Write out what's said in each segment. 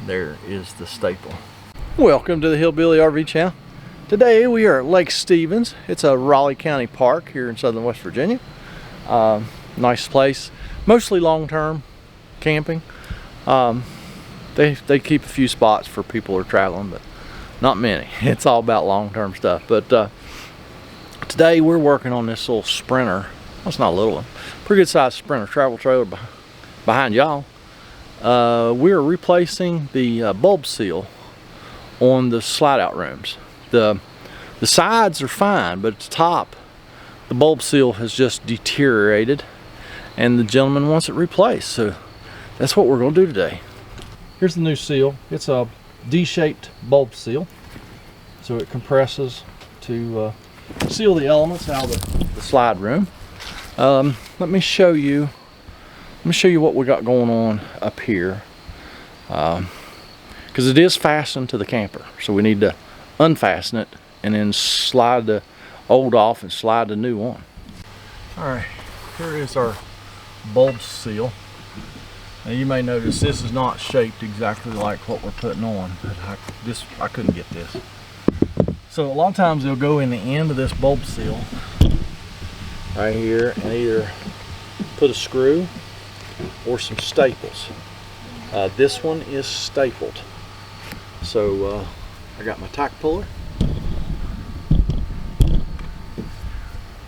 There is the staple. Welcome to the Hillbilly RV channel. Today we are at Lake Stevens. It's a Raleigh County park here in southern West Virginia. Nice place, mostly long-term camping. They keep a few spots for people who are traveling, but not many. It's all about long-term stuff. But today we're working on this little Sprinter. Well, it's not a little one, pretty good sized Sprinter travel trailer behind y'all. We're replacing the bulb seal on the slide out rooms. The sides are fine, but at the top the bulb seal has just deteriorated and the gentleman wants it replaced, so that's what we're going to do today. Here's the new seal. It's a D-shaped bulb seal, so it compresses to seal the elements out of the slide room. Let me show you what we got going on up here, because it is fastened to the camper, so we need to unfasten it and then slide the old off and slide the new on. Alright, here is our bulb seal. Now you may notice this is not shaped exactly like what we're putting on, but I couldn't get this. So a lot of times they'll go in the end of this bulb seal right here and either put a screw or some staples. This one is stapled, so I got my tack puller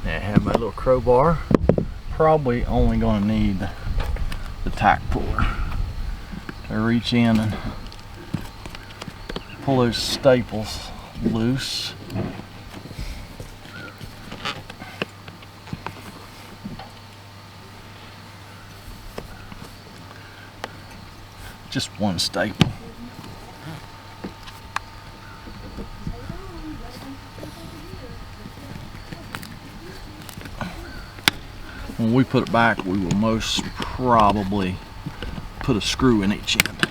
and I have my little crowbar. Probably only going to need the tack puller to reach in and pull those staples loose. Just one staple. When we put it back, we will most probably put a screw in each end.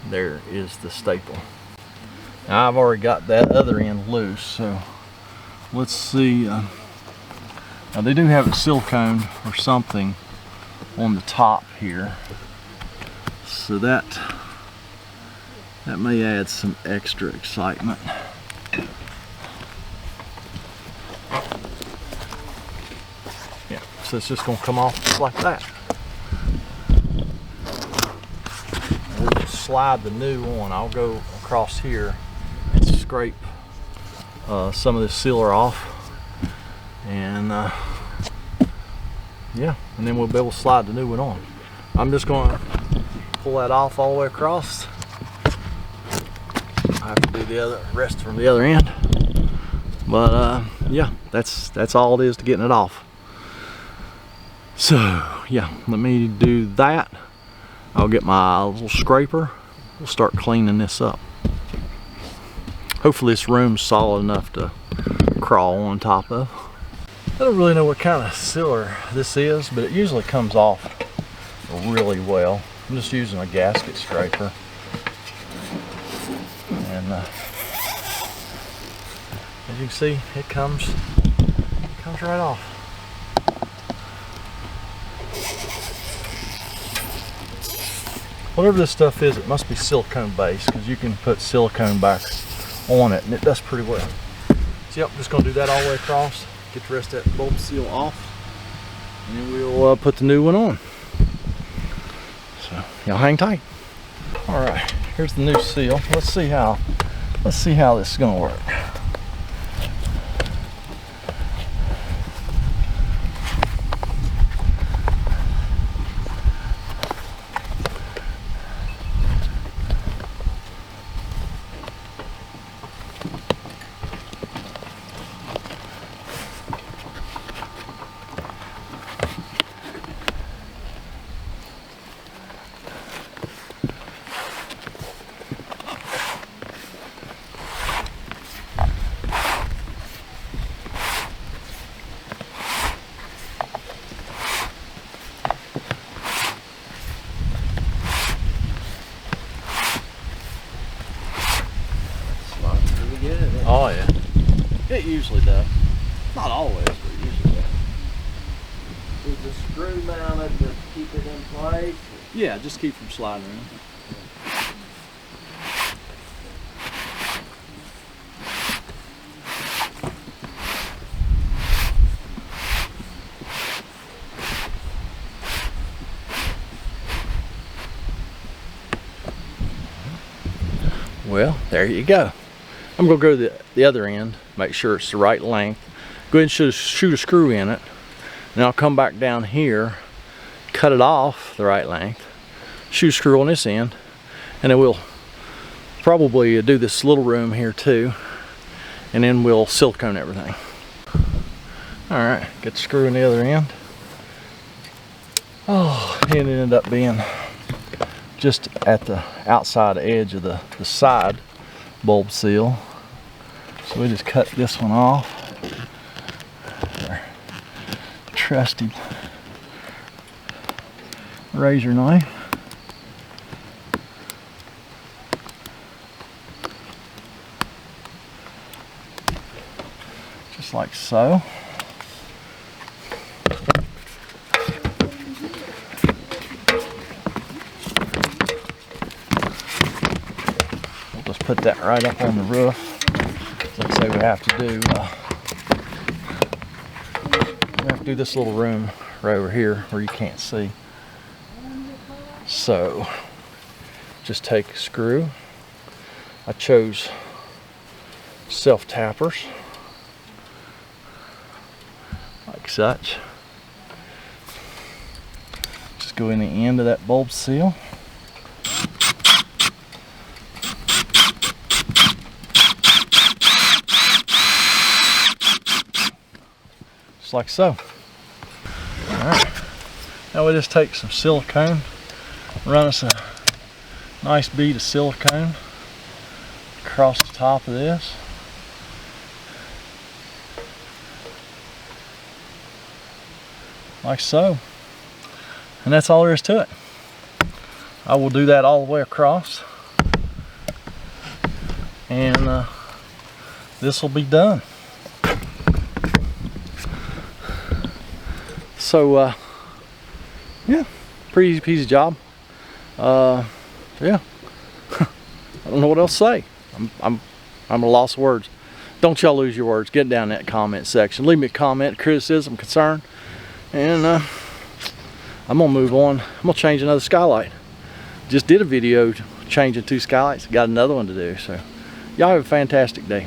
There is the staple. Now I've already got that other end loose, so let's see. Now they do have a silicone or something on the top here, so that may add some extra excitement. Yeah, so it's just going to come off just like that. We'll just slide the new on. I'll go across here and scrape some of this sealer off, and yeah, and then we'll be able to slide the new one on. I'm just going to pull that off all the way across. I have to do the rest from the other end, but yeah, that's all it is to getting it off. So yeah, let me do that. I'll get my little scraper. We'll start cleaning this up. Hopefully this room's solid enough to crawl on top of. I don't really know what kind of sealer this is, but it usually comes off really well. I'm just using a gasket scraper. And as you can see, it comes right off. Whatever this stuff is, it must be silicone based, because you can put silicone back on it and it does pretty well. So yep, I'm just going to do that all the way across, get the rest of that bulb seal off, and then we'll put the new one on. So y'all hang tight. All right, here's the new seal. Let's see how this is going to work. Oh yeah, it usually does. Not always, but it usually does. Is the screw mounted to keep it in place? Yeah, just keep from sliding around. Well, there you go. I'm gonna go to the other end, make sure it's the right length. Go ahead and shoot a screw in it. And I'll come back down here, cut it off the right length, shoot a screw on this end, and then we'll probably do this little room here too, and then we'll silicone everything. All right, get the screw in the other end. Oh, it ended up being just at the outside edge of the side bulb seal. So we just cut this one off. Our trusty razor knife. Just like so. Put that right up on the roof. Like I say, we have to do this little room right over here where you can't see. So just take a screw. I chose self tappers like such. Just go in the end of that bulb seal. Just like so. Alright, now we just take some silicone, run us a nice bead of silicone across the top of this. Like so. And that's all there is to it. I will do that all the way across. And this will be done. So yeah, pretty easy peasy job. Yeah, I don't know what else to say. I'm at a loss of words. Don't y'all lose your words. Get down in that comment section. Leave me a comment, criticism, concern, and I'm gonna move on. I'm gonna change another skylight. Just did a video changing 2 skylights. Got another one to do. So y'all have a fantastic day.